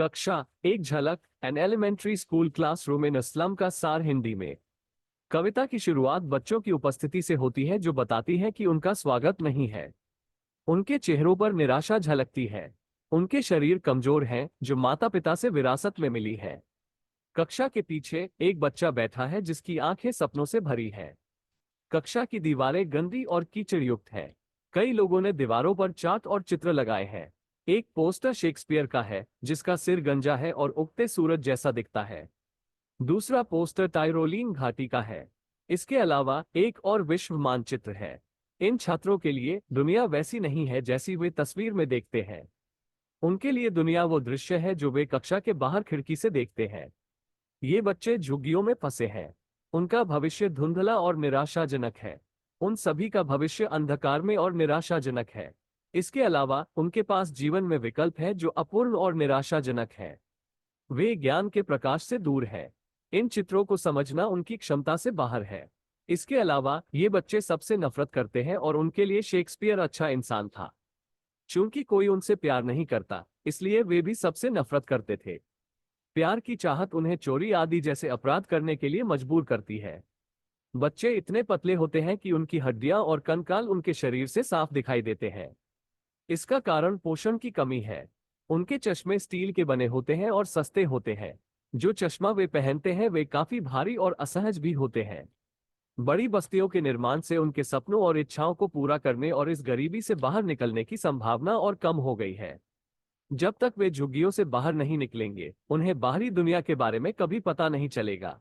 कक्षा एक झलक an elementary school classroom in a slum का सार हिंदी में। कविता की शुरुआत बच्चों की उपस्थिति से होती है जो बताती है कि उनका स्वागत नहीं है। उनके चेहरों पर निराशा झलकती है। उनके शरीर कमजोर हैं जो माता पिता से विरासत में मिली है। कक्षा के पीछे एक बच्चा बैठा है जिसकी आंखें सपनों से भरी है। कक्षा की दीवारें गंदी और कीचड़ युक्त है। कई लोगों ने दीवारों पर चार्ट और चित्र लगाए हैं। एक पोस्टर शेक्सपियर का है जिसका सिर गंजा है और उगते सूरज जैसा दिखता है। दूसरा पोस्टर टाइरोलीन घाटी का है। इसके अलावा एक और विश्व मानचित्र है। इन छात्रों के लिए दुनिया वैसी नहीं है जैसी वे तस्वीर में देखते हैं। उनके लिए दुनिया वो दृश्य है जो वे कक्षा के बाहर खिड़की से देखते हैं। ये बच्चे झुग्गियों में फंसे हैं। उनका भविष्य धुंधला और निराशाजनक है। उन सभी का भविष्य अंधकार में और निराशाजनक है। इसके अलावा उनके पास जीवन में विकल्प है जो अपूर्ण और निराशाजनक है। वे ज्ञान के प्रकाश से दूर है। इन चित्रों को समझना उनकी क्षमता से बाहर है। इसके अलावा ये बच्चे सबसे नफरत करते हैं और उनके लिए शेक्सपियर अच्छा इंसान था। चूंकि कोई उनसे प्यार नहीं करता, इसलिए वे भी सबसे नफरत करते थे। प्यार की चाहत उन्हें चोरी आदि जैसे अपराध करने के लिए मजबूर करती है। बच्चे इतने पतले होते हैं कि उनकी हड्डियां और कंकाल उनके शरीर से साफ दिखाई देते हैं। इसका कारण पोषण की कमी है। उनके चश्मे स्टील के बने होते हैं और सस्ते होते हैं। जो चश्मा वे पहनते हैं वे काफी भारी और असहज भी होते हैं। बड़ी बस्तियों के निर्माण से उनके सपनों और इच्छाओं को पूरा करने और इस गरीबी से बाहर निकलने की संभावना और कम हो गई है। जब तक वे झुग्गियों से बाहर नहीं निकलेंगे, उन्हें बाहरी दुनिया के बारे में कभी पता नहीं चलेगा।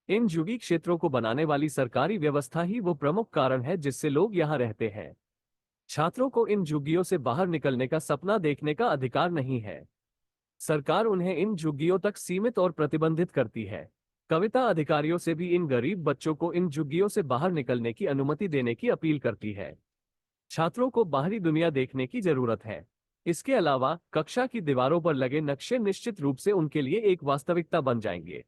इन झुग्गी क्षेत्रों को बनाने वाली सरकारी व्यवस्था ही वो प्रमुख कारण है जिससे लोग यहाँ रहते हैं। छात्रों को इन झुग्गियों से बाहर निकलने का सपना देखने का अधिकार नहीं है। सरकार उन्हें इन झुग्गियों तक सीमित और प्रतिबंधित करती है। कविता अधिकारियों से भी इन गरीब बच्चों को इन झुग्गियों से बाहर निकलने की अनुमति देने की अपील करती है। छात्रों को बाहरी दुनिया देखने की जरूरत है। इसके अलावा कक्षा की दीवारों पर लगे नक्शे निश्चित रूप से उनके लिए एक वास्तविकता बन जाएंगे।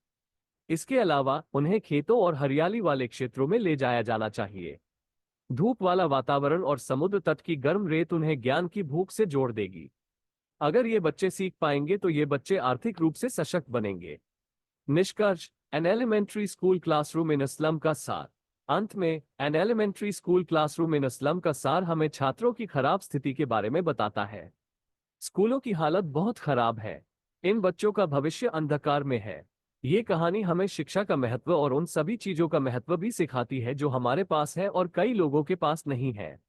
इसके अलावा उन्हें खेतों और हरियाली वाले क्षेत्रों में ले जाया जाना चाहिए। धूप वाला वातावरण और समुद्र तट की गर्म रेत उन्हें ज्ञान की भूख से जोड़ देगी। अगर ये बच्चे सीख पाएंगे तो ये बच्चे आर्थिक रूप से सशक्त बनेंगे। निष्कर्ष, an elementary school classroom in a slum का सार। अंत में, an elementary school classroom in a slum का सार हमें छात्रों की खराब स्थिति के बारे में बताता है। स्कूलों की हालत बहुत खराब है। इन बच्चों का भविष्य अंधकार में है। ये कहानी हमें शिक्षा का महत्व और उन सभी चीजों का महत्व भी सिखाती है जो हमारे पास है और कई लोगों के पास नहीं है।